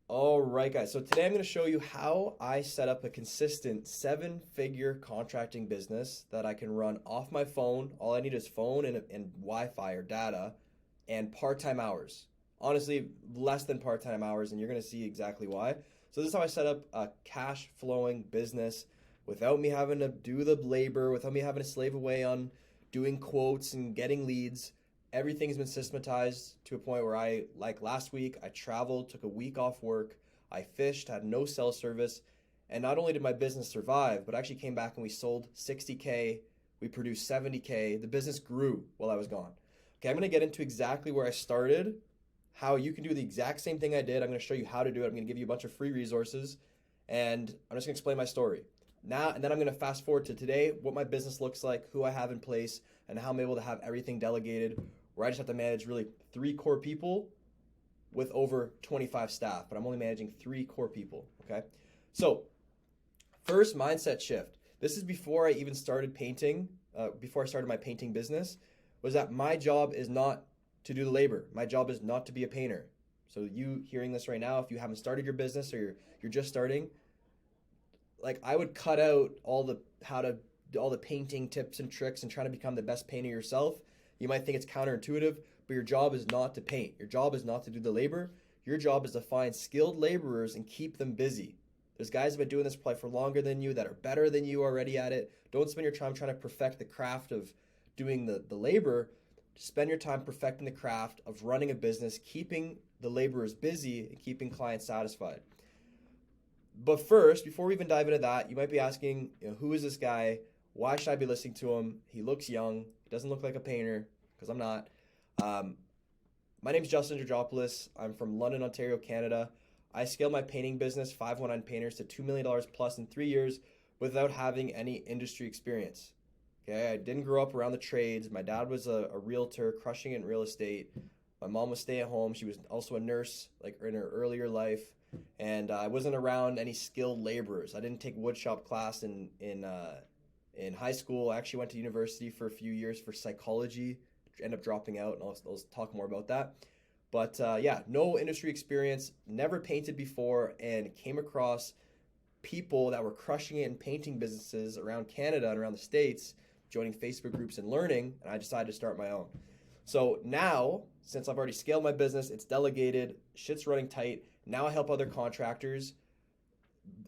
All right, guys. So today I'm going to show you how I set up a consistent seven-figure contracting business that I can run off my phone. All I need is phone and Wi-Fi or data and part-time hours. Honestly, less than part-time hours, and you're going to see exactly why. So this is how I set up a cash-flowing business without me having to do the labor, without me having to slave away on doing quotes and getting leads. Everything's been systematized to a point where like last week, I traveled, took a week off work, I fished, had no cell service, and not only did my business survive, but I actually came back and we sold 60K, we produced 70K, the business grew while I was gone. Okay, I'm gonna get into exactly where I started, how you can do the exact same thing I did. I'm gonna show you how to do it. I'm gonna give you a bunch of free resources, and I'm just gonna explain my story. Now, and then I'm gonna fast forward to today, what my business looks like, who I have in place, and how I'm able to have everything delegated where I just have to manage really three core people with over 25 staff, but I'm only managing three core people, okay? So, first mindset shift. This is before I even started painting, before I started my painting business, was that my job is not to do the labor. My job is not to be a painter. So you hearing this right now, if you haven't started your business or you're just starting, like I would cut out all the painting tips and tricks and trying to become the best painter yourself. You might think it's counterintuitive, but your job is not to paint. Your job is not to do the labor. Your job is to find skilled laborers and keep them busy. There's guys that have been doing this probably for longer than you, that are better than you already at it. Don't spend your time trying to perfect the craft of doing the labor. Spend your time perfecting the craft of running a business, keeping the laborers busy, and keeping clients satisfied. But first, before we even dive into that, you might be asking, who is this guy? Why should I be listening to him? He looks young. He doesn't look like a painter, because I'm not. Um, my name is Justin Georgopoulos. I'm from London, Ontario, Canada. I scaled my painting business, 519 Painters, to $2 million plus in 3 years without having any industry experience. Okay, I didn't grow up around the trades. My dad was a realtor, crushing it in real estate. My mom was stay at home. She was also a nurse, like in her earlier life, and I wasn't around any skilled laborers. I didn't take woodshop class in high school. I actually went to university for a few years for psychology. Ended up dropping out, and I'll talk more about that. But yeah, no industry experience, never painted before, and came across people that were crushing it in painting businesses around Canada and around the States, joining Facebook groups and learning, and I decided to start my own. So now, since I've already scaled my business, it's delegated, shit's running tight. Now I help other contractors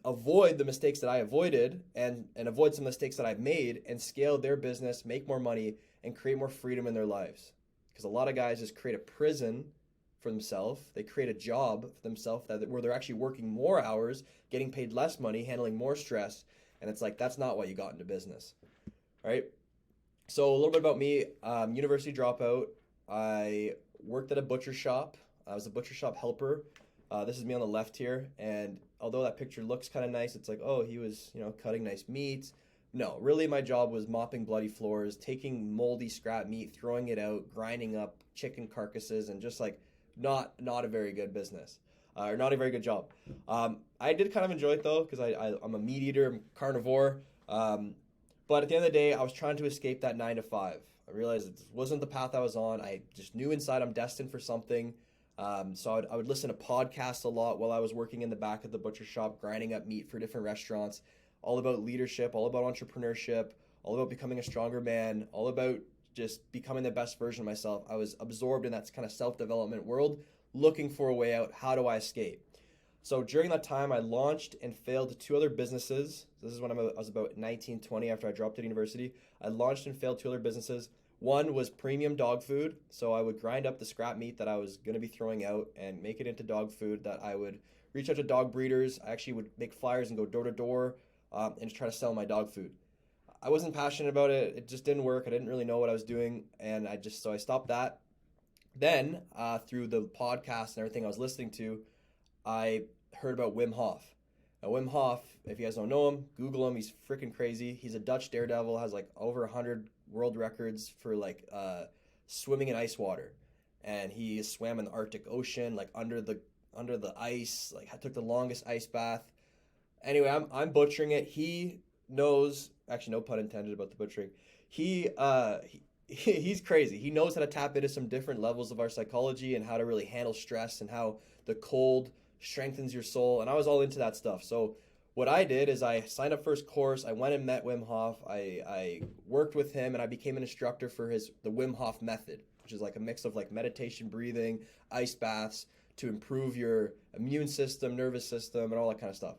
avoid the mistakes that I avoided and avoid some mistakes that I've made and scale their business, make more money, and create more freedom in their lives. Because a lot of guys just create a prison for themselves. They create a job for themselves where they're actually working more hours, getting paid less money, handling more stress, and it's like that's not why you got into business. All right. So a little bit about me. University dropout. I worked at a butcher shop. I was a butcher shop helper. This is me on the left here, and although that picture looks kind of nice, it's like, oh, he was, cutting nice meat. No, really my job was mopping bloody floors, taking moldy scrap meat, throwing it out, grinding up chicken carcasses, and just like not a very good business, or not a very good job. I did kind of enjoy it though, because I'm a meat eater, I'm carnivore. But at the end of the day, I was trying to escape that 9 to 5. I realized it wasn't the path I was on. I just knew inside I'm destined for something. So I would listen to podcasts a lot while I was working in the back of the butcher shop, grinding up meat for different restaurants, all about leadership, all about entrepreneurship, all about becoming a stronger man, all about just becoming the best version of myself. I was absorbed in that kind of self-development world, looking for a way out. How do I escape? So during that time, I launched and failed 2 other businesses. This is when I was about 19, 20 after I dropped out of university. I launched and failed 2 other businesses. One was premium dog food. So I would grind up the scrap meat that I was going to be throwing out and make it into dog food that I would reach out to dog breeders. I actually would make flyers and go door to door and just try to sell my dog food. I wasn't passionate about it. It just didn't work. I didn't really know what I was doing. And so I stopped that. Then through the podcast and everything I was listening to, I heard about Wim Hof. Now, Wim Hof, if you guys don't know him, Google him. He's freaking crazy. He's a Dutch daredevil, has like over 100 world records for like swimming in ice water. And he swam in the Arctic Ocean, like under the ice, like took the longest ice bath. Anyway, I'm butchering it. He knows, actually no pun intended about the butchering. He's crazy. He knows how to tap into some different levels of our psychology and how to really handle stress and how the cold strengthens your soul. And I was all into that stuff. So what I did is I signed up for his course. I went and met Wim Hof. I worked with him, and I became an instructor for the Wim Hof method, which is like a mix of like meditation, breathing, ice baths to improve your immune system, nervous system, and all that kind of stuff.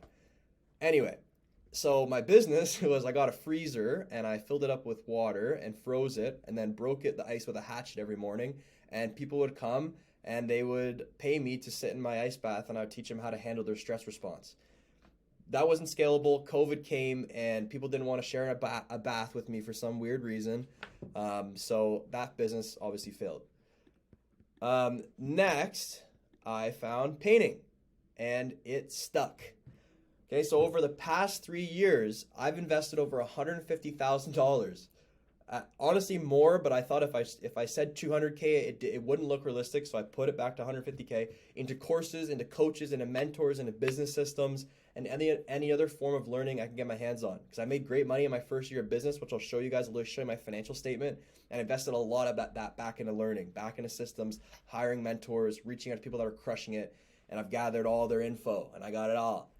Anyway, so my business was I got a freezer and I filled it up with water and froze it and then broke the ice with a hatchet every morning. And people would come and they would pay me to sit in my ice bath, and I would teach them how to handle their stress response. That wasn't scalable. COVID came and people didn't want to share a bath with me for some weird reason. So that business obviously failed. Next, I found painting, and it stuck. Okay, so over the past 3 years, I've invested over $150,000. Honestly, more, but I thought if I said 200K, it wouldn't look realistic, so I put it back to 150K into courses, into coaches, into mentors, into business systems, and any other form of learning I can get my hands on. Because I made great money in my first year of business, which I'll show you guys. I'll show you my financial statement, and invested a lot of that back into learning, back into systems, hiring mentors, reaching out to people that are crushing it, and I've gathered all their info, and I got it all.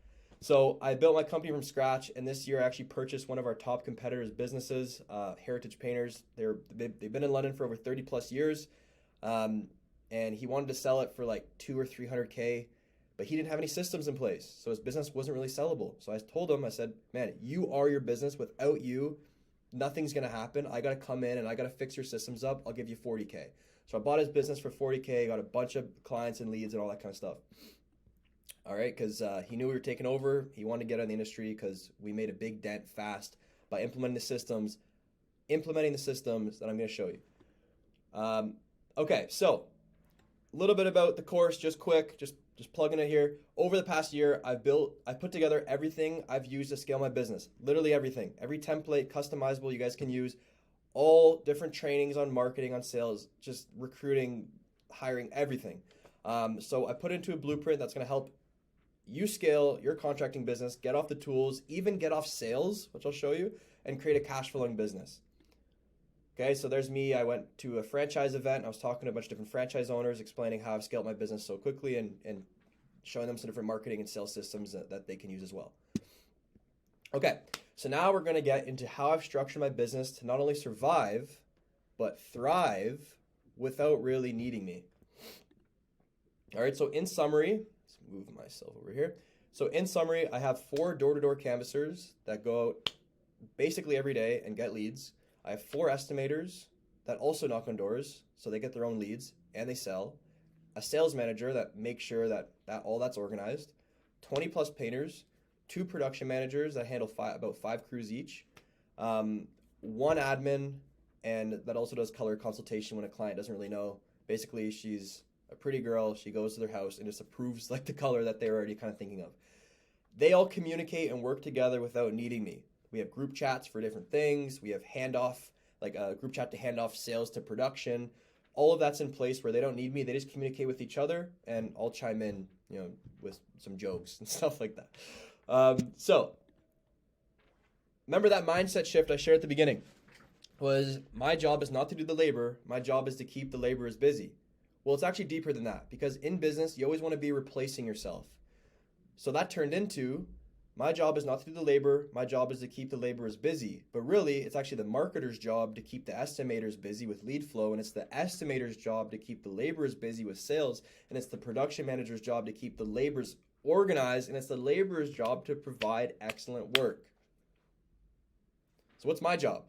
So I built my company from scratch, and this year I actually purchased one of our top competitors' businesses, Heritage Painters. They've been in London for over 30 plus years, and he wanted to sell it for like 200 or 300K, but he didn't have any systems in place, so his business wasn't really sellable. So I told him, I said, man, you are your business. Without you, nothing's gonna happen. I gotta come in and I gotta fix your systems up. I'll give you 40K. So I bought his business for 40K, got a bunch of clients and leads and all that kind of stuff. All right, because he knew we were taking over. He wanted to get out of the industry because we made a big dent fast by implementing the systems that I'm going to show you. Okay, so a little bit about the course, just quick, just plugging it here. Over the past year, I put together everything I've used to scale my business. Literally everything, every template, customizable you guys can use, all different trainings on marketing, on sales, just recruiting, hiring, everything. So I put into a blueprint that's going to help you scale your contracting business, get off the tools, even get off sales, which I'll show you, and create a cash flowing business. Okay, so there's me. I went to a franchise event. I was talking to a bunch of different franchise owners, explaining how I've scaled my business so quickly and showing them some different marketing and sales systems that they can use as well. Okay, so now we're going to get into how I've structured my business to not only survive, but thrive without really needing me. All right, so in summary, move myself over here. So in summary, I have 4 door-to-door canvassers that go out basically every day and get leads. I have 4 estimators that also knock on doors, so they get their own leads and they sell. A sales manager that makes sure that all that's organized. 20 plus painters, 2 production managers that handle about 5 crews each. 1 admin, and that also does color consultation when a client doesn't really know. Basically, she's a pretty girl. She goes to their house and just approves like the color that they're already kind of thinking of. They all communicate and work together without needing me. We have group chats for different things. We have handoff, like a group chat to hand off sales to production. All of that's in place where they don't need me. They just communicate with each other, and I'll chime in, with some jokes and stuff like that. So remember that mindset shift I shared at the beginning was my job is not to do the labor. My job is to keep the laborers busy. Well, it's actually deeper than that, because in business, you always want to be replacing yourself. So that turned into, my job is not to do the labor, my job is to keep the laborers busy. But really, it's actually the marketer's job to keep the estimators busy with lead flow, and it's the estimator's job to keep the laborers busy with sales, and it's the production manager's job to keep the laborers organized, and it's the laborer's job to provide excellent work. So what's my job?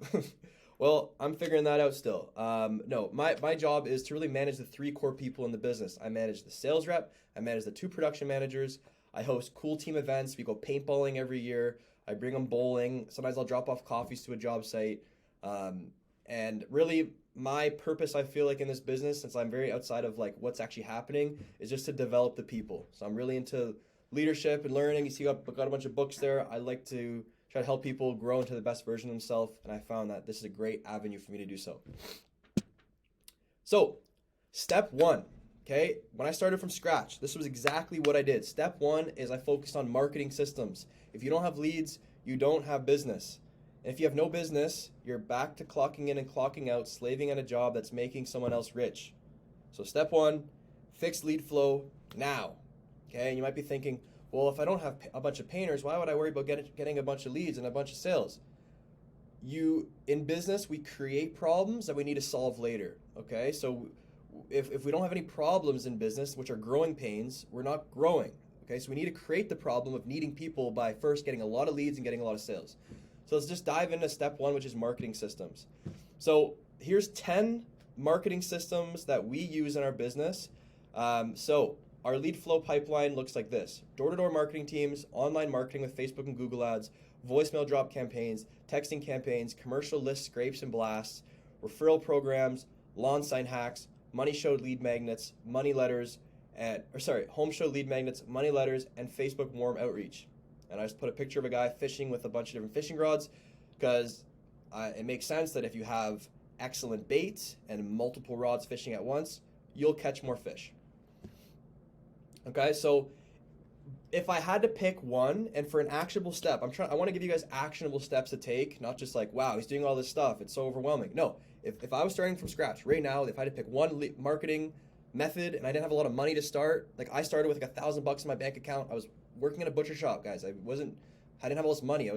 Well, I'm figuring that out still. No, my job is to really manage the 3 core people in the business. I manage the sales rep, I manage the 2 production managers, I host cool team events. We go paintballing every year. I bring them bowling. Sometimes I'll drop off coffees to a job site. And really, my purpose, I feel like, in this business, since I'm very outside of like what's actually happening, is just to develop the people. So I'm really into leadership and learning. You see, I've got a bunch of books there. I like to try to help people grow into the best version of themselves, and I found that this is a great avenue for me to do so. So, step 1, okay? When I started from scratch, this was exactly what I did. Step 1 is I focused on marketing systems. If you don't have leads, you don't have business. And if you have no business, you're back to clocking in and clocking out, slaving at a job that's making someone else rich. So step 1, fix lead flow now. Okay, and you might be thinking, well, if I don't have a bunch of painters, why would I worry about getting a bunch of leads and a bunch of sales? In business, we create problems that we need to solve later. Okay, so if we don't have any problems in business, which are growing pains, we're not growing. Okay, so we need to create the problem of needing people by first getting a lot of leads and getting a lot of sales. So let's just dive into step one, which is marketing systems. So here's 10 marketing systems that we use in our business. So our lead flow pipeline looks like this: door-to-door marketing teams, online marketing with Facebook and Google ads, voicemail drop campaigns, texting campaigns, commercial list scrapes and blasts, referral programs, lawn sign hacks, money show lead magnets, money letters, home show lead magnets, money letters, and Facebook warm outreach. And I just put a picture of a guy fishing with a bunch of different fishing rods because it makes sense that if you have excellent bait and multiple rods fishing at once, you'll catch more fish. Okay, so if I had to pick one, and for an actionable step, I want to give you guys actionable steps to take, not just like, wow, he's doing all this stuff, it's so overwhelming. No, if I was starting from scratch right now, if I had to pick one marketing method and I didn't have a lot of money to start, like I started with like $1,000 in my bank account. I was working in a butcher shop, guys. I didn't have all this money.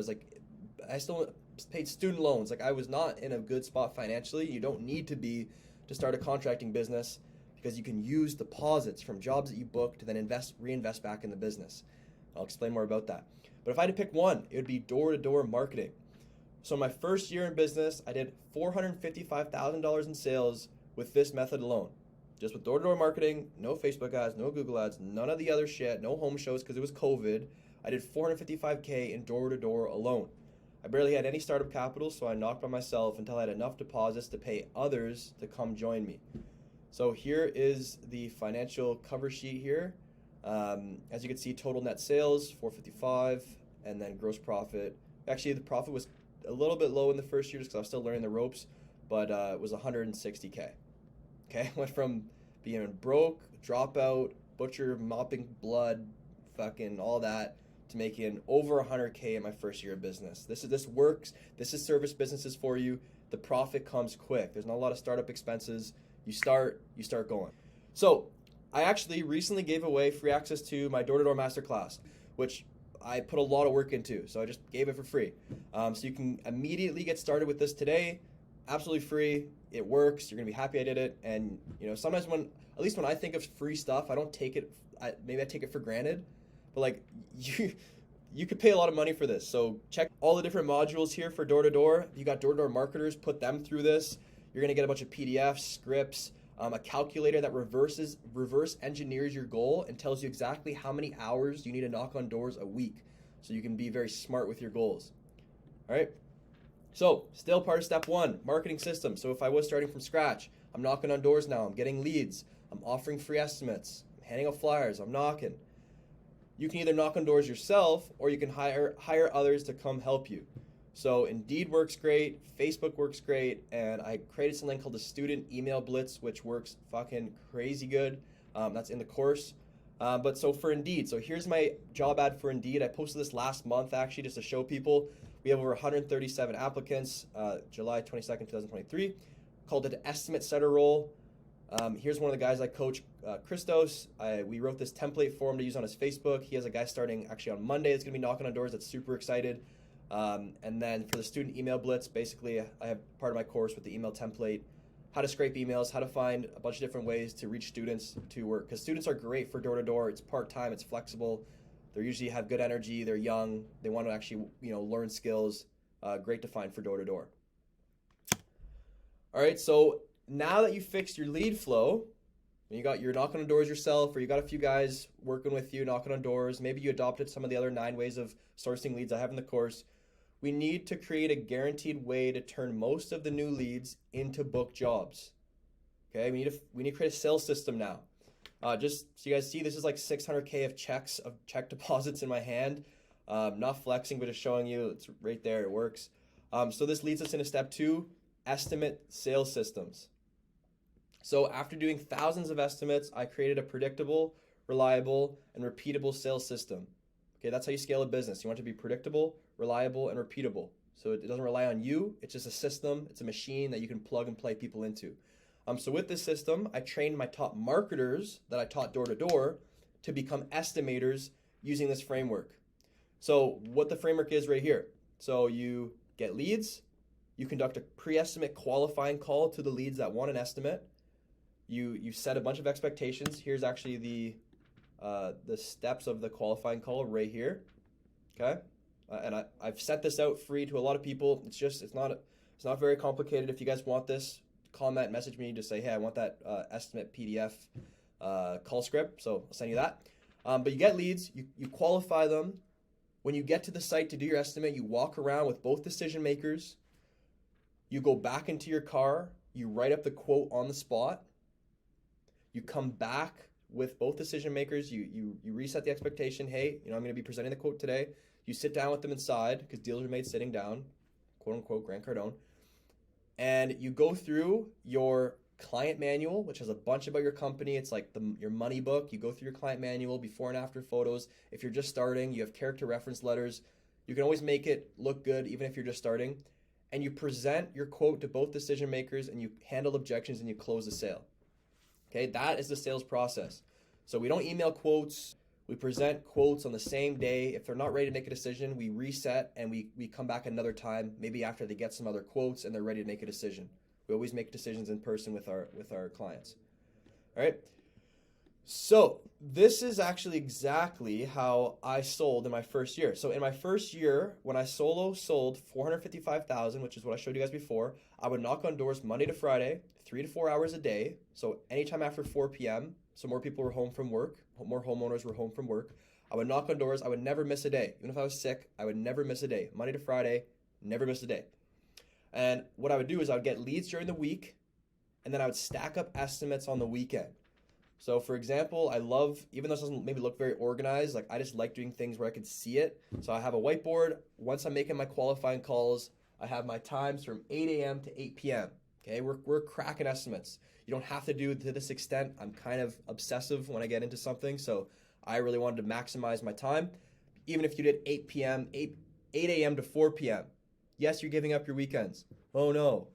I still paid student loans. Like I was not in a good spot financially. You don't need to be to start a contracting business, because you can use deposits from jobs that you book to then reinvest back in the business. I'll explain more about that. But if I had to pick one, it would be door-to-door marketing. So my first year in business, I did $455,000 in sales with this method alone. Just with door-to-door marketing, no Facebook ads, no Google ads, none of the other shit, no home shows because it was COVID. I did $455K in door-to-door alone. I barely had any startup capital, so I knocked by myself until I had enough deposits to pay others to come join me. So here is the financial cover sheet here. As you can see, total net sales, 455, and then gross profit. Actually, the profit was a little bit low in the first year just because I was still learning the ropes, but it was 160K. Okay, went from being broke, dropout, butcher, mopping blood, fucking all that, to making over 100K in my first year of business. This works. This is service businesses for you. The profit comes quick. There's not a lot of startup expenses. You start going. So I actually recently gave away free access to my door-to-door masterclass, which I put a lot of work into. So I just gave it for free. So you can immediately get started with this today. Absolutely free. It works. You're gonna be happy I did it. And sometimes at least when I think of free stuff, I don't take it. Maybe I take it for granted. But like you could pay a lot of money for this. So check all the different modules here for door-to-door. You got door-to-door marketers. Put them through this. You're going to get a bunch of PDFs, scripts, a calculator that reverse engineers your goal and tells you exactly how many hours you need to knock on doors a week, so you can be very smart with your goals. All right. So still part of step one, marketing system. So if I was starting from scratch, I'm knocking on doors now. I'm getting leads. I'm offering free estimates. I'm handing out flyers. I'm knocking. You can either knock on doors yourself, or you can hire others to come help you. So Indeed works great, Facebook works great, and I created something called the Student Email Blitz, which works fucking crazy good. That's in the course. But so for Indeed, so here's my job ad for Indeed. I posted this last month actually just to show people. We have over 137 applicants, July 22nd, 2023, called it an estimate setter role. Here's one of the guys I coach, Christos. We wrote this template for him to use on his Facebook. He has a guy starting actually on Monday that's going to be knocking on doors. That's super excited. And then for the student email blitz, basically I have part of my course with the email template, how to scrape emails, how to find a bunch of different ways to reach students to work. Because students are great for door-to-door. It's part-time. It's flexible. They usually have good energy. They're young. They want to actually learn skills. Great to find for door-to-door. All right, so now that you fixed your lead flow, you're knocking on doors yourself, or you got a few guys working with you knocking on doors, maybe you adopted some of the other 9 ways of sourcing leads I have in the course, we need to create a guaranteed way to turn most of the new leads into book jobs. Okay, we need to create a sales system now. Just so you guys see, this is like 600K of check deposits in my hand. Not flexing, but just showing you it's right there, it works. So this leads us into step 2, estimate sales systems. So after doing thousands of estimates, I created a predictable, reliable, and repeatable sales system. Okay, that's how you scale a business. You want it to be predictable, reliable, and repeatable. So it doesn't rely on you. It's just a system. It's a machine that you can plug and play people into. So with this system, I trained my top marketers that I taught door-to-door to become estimators using this framework. So what the framework is right here. So you get leads, you conduct a pre-estimate qualifying call to the leads that want an estimate. You set a bunch of expectations. Here's actually the steps of the qualifying call right here. Okay, and I've sent this out free to a lot of people. It's not very complicated. If you guys want this, comment, message me, just say, hey, I want that estimate PDF call script. So I'll send you that. But you get leads, you qualify them. When you get to the site to do your estimate, you walk around with both decision makers. You go back into your car, you write up the quote on the spot. You come back with both decision makers, you reset the expectation. Hey, I'm going to be presenting the quote today. You sit down with them inside, because deals are made sitting down, quote unquote, Grant Cardone. And you go through your client manual, which has a bunch about your company. It's like your money book. You go through your client manual, before and after photos. If you're just starting, you have character reference letters. You can always make it look good, even if you're just starting. And you present your quote to both decision makers, and you handle objections, and you close the sale. Okay, that is the sales process. So we don't email quotes. We present quotes on the same day. If they're not ready to make a decision, we reset and we come back another time, maybe after they get some other quotes and they're ready to make a decision. We always make decisions in person with our clients. All right. So this is actually exactly how I sold in my first year. So in my first year, when I solo sold $455,000, which is what I showed you guys before, I would knock on doors Monday to Friday, 3 to 4 hours a day. So anytime after 4 p.m., so more people were home from work, more homeowners were home from work. I would knock on doors. I would never miss a day. Even if I was sick, I would never miss a day. Monday to Friday, never miss a day. And what I would do is I would get leads during the week, and then I would stack up estimates on the weekend. So for example, I love, even though this doesn't maybe look very organized, I just like doing things where I can see it. So I have a whiteboard. Once I'm making my qualifying calls, I have my times from 8 a.m. to 8 p.m. Okay, we're cracking estimates. You don't have to do it to this extent. I'm kind of obsessive when I get into something, so I really wanted to maximize my time. Even if you did 8 p.m., 8 a.m. to 4 p.m., yes, you're giving up your weekends. Oh no,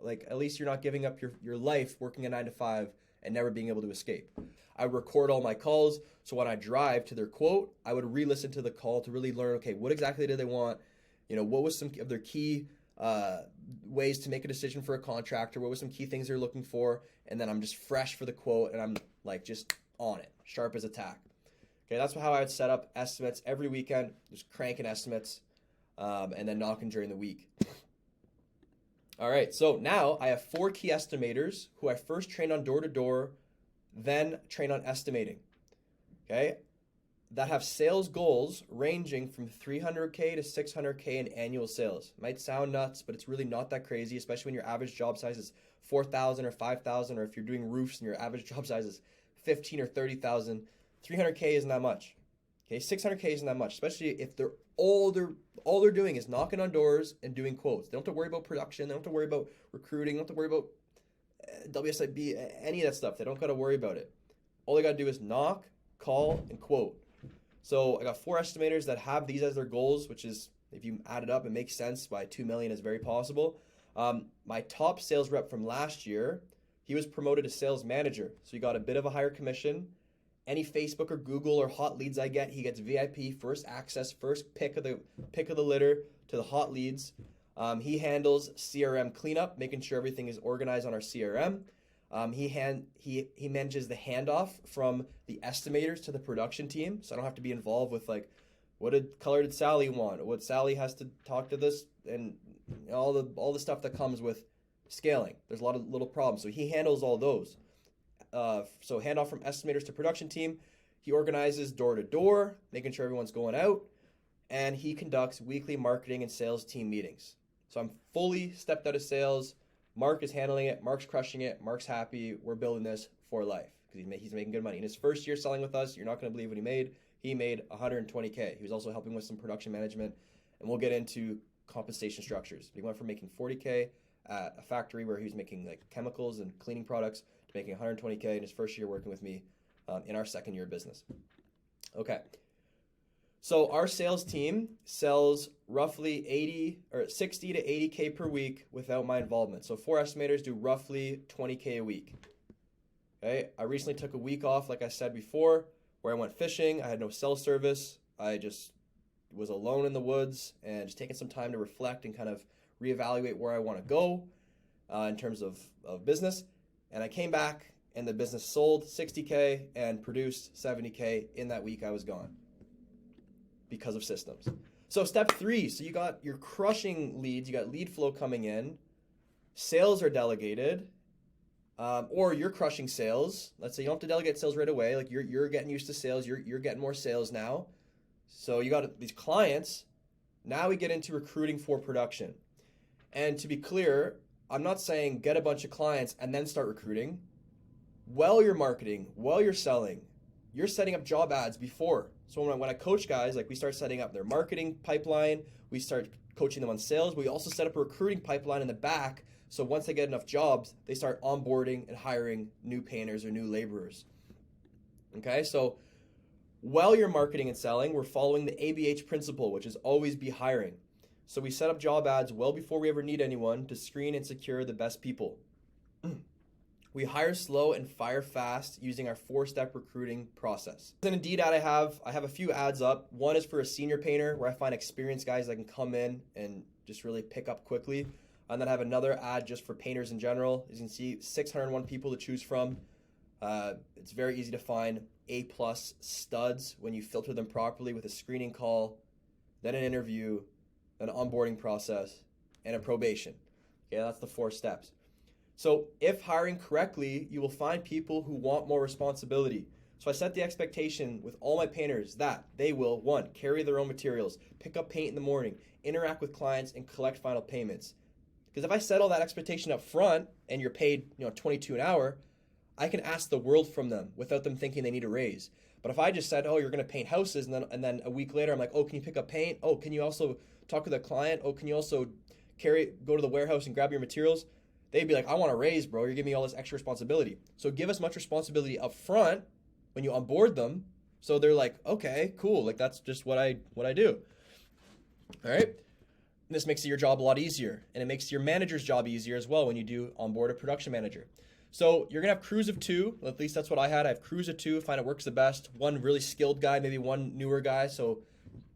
at least you're not giving up your life working a 9 to 5 and never being able to escape. I record all my calls, so when I drive to their quote, I would re-listen to the call to really learn, okay, what exactly did they want? What was some of their key ways to make a decision for a contractor? What were some key things they're looking for? And then I'm just fresh for the quote, and I'm just on it, sharp as a tack. Okay, that's how I would set up estimates every weekend, just cranking estimates, and then knocking during the week. All right, so now I have 4 key estimators who I first trained on door-to-door, then trained on estimating, okay, that have sales goals ranging from $300K to $600K in annual sales. Might sound nuts, but it's really not that crazy, especially when your average job size is $4,000 or $5,000, or if you're doing roofs and your average job size is $15,000 or $30,000. $300K isn't that much. Okay, $600K isn't that much, especially if all they're doing is knocking on doors and doing quotes. They don't have to worry about production. They don't have to worry about recruiting. They don't have to worry about WSIB, any of that stuff. They don't got to worry about it. All they got to do is knock, call, and quote. So I got 4 estimators that have these as their goals, which is, if you add it up, it makes sense. By 2 million is very possible. My top sales rep from last year, he was promoted to sales manager. So he got a bit of a higher commission. Any Facebook or Google or hot leads I get, he gets VIP, first access, first pick of the litter to the hot leads. He handles CRM cleanup, making sure everything is organized on our CRM. He manages the handoff from the estimators to the production team, so I don't have to be involved with what color did Sally want, what Sally has to talk to this, and all the stuff that comes with scaling. There's a lot of little problems, so he handles all those. So handoff from estimators to production team. He organizes door to door, making sure everyone's going out, and he conducts weekly marketing and sales team meetings. So I'm fully stepped out of sales. Mark is handling it. Mark's crushing it. Mark's happy. We're building this for life because he's making good money. In his first year selling with us, you're not going to believe what he made. He made $120K. He was also helping with some production management, and we'll get into compensation structures. He went from making $40K at a factory where he was making chemicals and cleaning products to making $120K in his first year working with me in our second year of business. Okay. So our sales team sells roughly 60 to 80K per week without my involvement. So 4 estimators do roughly 20K a week. Okay. I recently took a week off, like I said before. where I went fishing. I had no cell service. I just was alone in the woods and just taking some time to reflect and kind of reevaluate where I want to go in terms of business. And I came back and the business sold 60K and produced 70K in that week I was gone because of systems. So step 3, so you're crushing leads, you got lead flow coming in, sales are delegated, or you're crushing sales. Let's say you don't have to delegate sales right away. Like you're getting used to sales, you're getting more sales now. So you got these clients. Now we get into recruiting for production. And to be clear, I'm not saying get a bunch of clients and then start recruiting. While you're marketing, while you're selling, you're setting up job ads before. So when I coach guys, like we start setting up their marketing pipeline, we start coaching them on sales. We also set up a recruiting pipeline in the back. So once they get enough jobs, they start onboarding and hiring new painters or new laborers. Okay, so while you're marketing and selling, we're following the ABH principle, which is always be hiring. So we set up job ads well before we ever need anyone to screen and secure the best people. We hire slow and fire fast using our 4-step recruiting process. An Indeed ad I have a few ads up. One is for a senior painter where I find experienced guys that can come in and just really pick up quickly. And then I have another ad just for painters in general. As you can see, 601 people to choose from. It's very easy to find A+ studs when you filter them properly with a screening call, then an interview, an onboarding process, and a probation. Okay, that's the 4 steps. So if hiring correctly, you will find people who want more responsibility. So I set the expectation with all my painters that they will, 1, carry their own materials, pick up paint in the morning, interact with clients, and collect final payments. Because if I set all that expectation up front and you're paid, $22 an hour, I can ask the world from them without them thinking they need a raise. But if I just said, oh, you're going to paint houses, and then a week later I'm like, oh, can you pick up paint? Oh, can you also talk with a client? Oh, can you also go to the warehouse and grab your materials? They'd be like, I want a raise, bro. You're giving me all this extra responsibility. So give as much responsibility up front when you onboard them. So they're like, okay, cool. Like that's just what I do. All right. And this makes your job a lot easier. And it makes your manager's job easier as well when you do onboard a production manager. So you're going to have crews of 2. At least that's what I had. I have crews of 2. Find it works the best. One really skilled guy, maybe one newer guy. So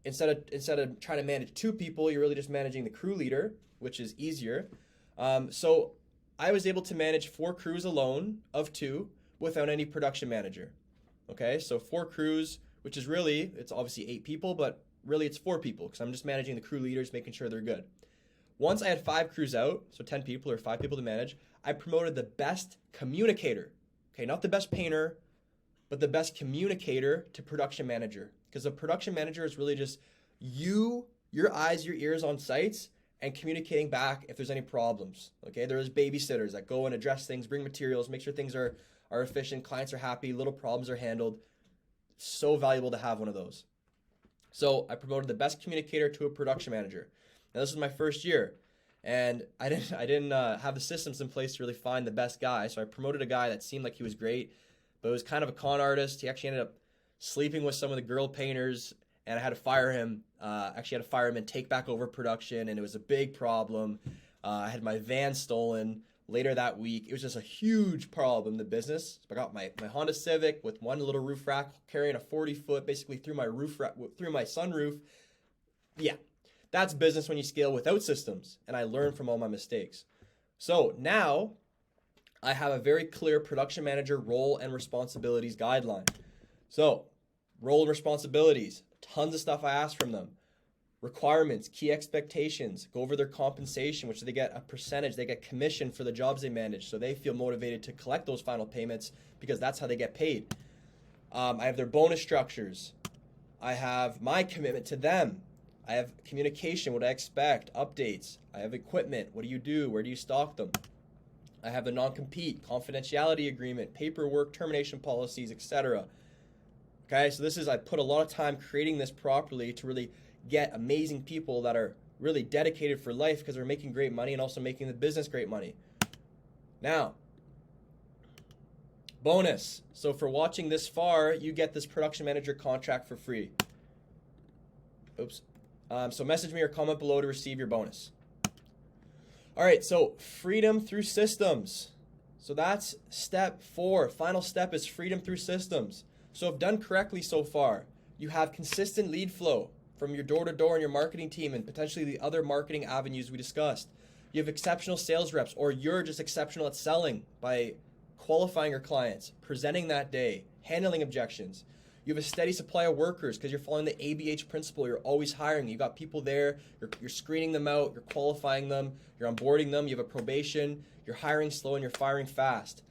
instead of trying to manage 2 people, you're really just managing the crew leader, which is easier. So I was able to manage 4 crews alone of 2 without any production manager. Okay, so 4 crews, which is really, it's obviously 8 people, but really it's 4 people because I'm just managing the crew leaders, making sure they're good. Once I had 5 crews out, so 10 people or 5 people to manage, I promoted the best communicator. Okay, not the best painter, but the best communicator to production manager. Because the production manager is really just your eyes, your ears on sites, and communicating back if there's any problems. Okay, there's babysitters that go and address things, bring materials, make sure things are efficient, clients are happy, little problems are handled. So valuable to have one of those. So I promoted the best communicator to a production manager. Now this was my first year, and I didn't have the systems in place to really find the best guy. So I promoted a guy that seemed like he was great, but was kind of a con artist. He actually ended up sleeping with some of the girl painters, and I had to fire him. And take back over production, and it was a big problem. I had my van stolen later that week. It was just a huge problem in the business. So I got my Honda Civic with one little roof rack carrying a 40-foot basically through my sunroof. Yeah, that's business when you scale without systems, and I learned from all my mistakes. So now I have a very clear production manager role and responsibilities guideline. So role and responsibilities, tons of stuff I asked from them. Requirements, key expectations, go over their compensation, which they get a percentage, they get commission for the jobs they manage, so they feel motivated to collect those final payments because that's how they get paid. I have their bonus structures. I have my commitment to them. I have communication, what I expect, updates. I have equipment, what do you do, where do you stock them? I have a non-compete, confidentiality agreement, paperwork, termination policies, etc. Okay, so I put a lot of time creating this properly to really get amazing people that are really dedicated for life because they're making great money and also making the business great money. Now, bonus. So for watching this far, you get this production manager contract for free. Oops. So message me or comment below to receive your bonus. All right, so freedom through systems. So that's step 4. Final step is freedom through systems. So if done correctly so far, you have consistent lead flow from your door-to-door and your marketing team and potentially the other marketing avenues we discussed. You have exceptional sales reps, or you're just exceptional at selling by qualifying your clients, presenting that day, handling objections. You have a steady supply of workers because you're following the ABH principle. You're always hiring. You got people there. You're screening them out. You're qualifying them. You're onboarding them. You have a probation. You're hiring slow and you're firing fast.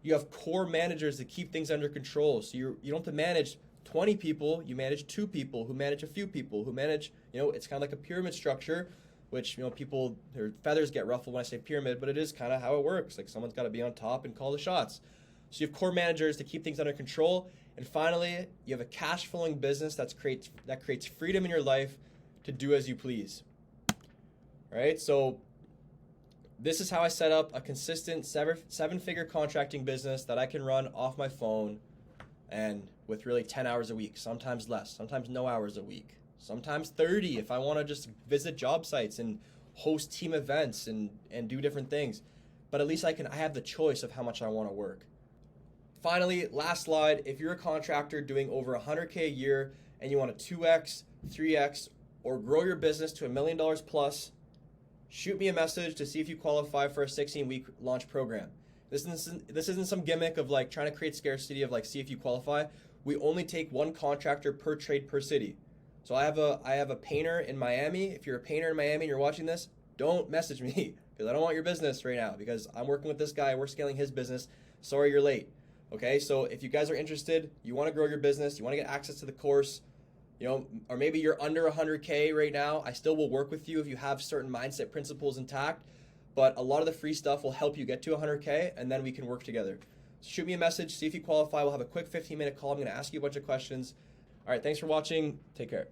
You have core managers that keep things under control. So you don't have to manage 20 people. You manage 2 people who manage a few people who manage, it's kind of like a pyramid structure, which, people, their feathers get ruffled when I say pyramid, but it is kind of how it works. Like someone's got to be on top and call the shots. So you have core managers to keep things under control. And finally, you have a cash flowing business that creates freedom in your life to do as you please. All right, so this is how I set up a consistent 7-figure contracting business that I can run off my phone and with really 10 hours a week, sometimes less, sometimes no hours a week, sometimes 30 if I want to just visit job sites and host team events and do different things. But at least I have the choice of how much I want to work. Finally, last slide, if you're a contractor doing over 100K a year and you want to 2X, 3X, or grow your business to $1 million plus, shoot me a message to see if you qualify for a 16-week launch program. This isn't some gimmick of like trying to create scarcity of like see if you qualify. We only take 1 contractor per trade per city. So I have a painter in Miami. If you're a painter in Miami and you're watching this, don't message me because I don't want your business right now because I'm working with this guy. We're scaling his business. Sorry you're late. Okay, so if you guys are interested, you want to grow your business, you want to get access to the course, or maybe you're under 100K right now, I still will work with you if you have certain mindset principles intact, but a lot of the free stuff will help you get to 100K, and then we can work together. So shoot me a message, see if you qualify. We'll have a quick 15-minute call. I'm going to ask you a bunch of questions. All right, thanks for watching. Take care.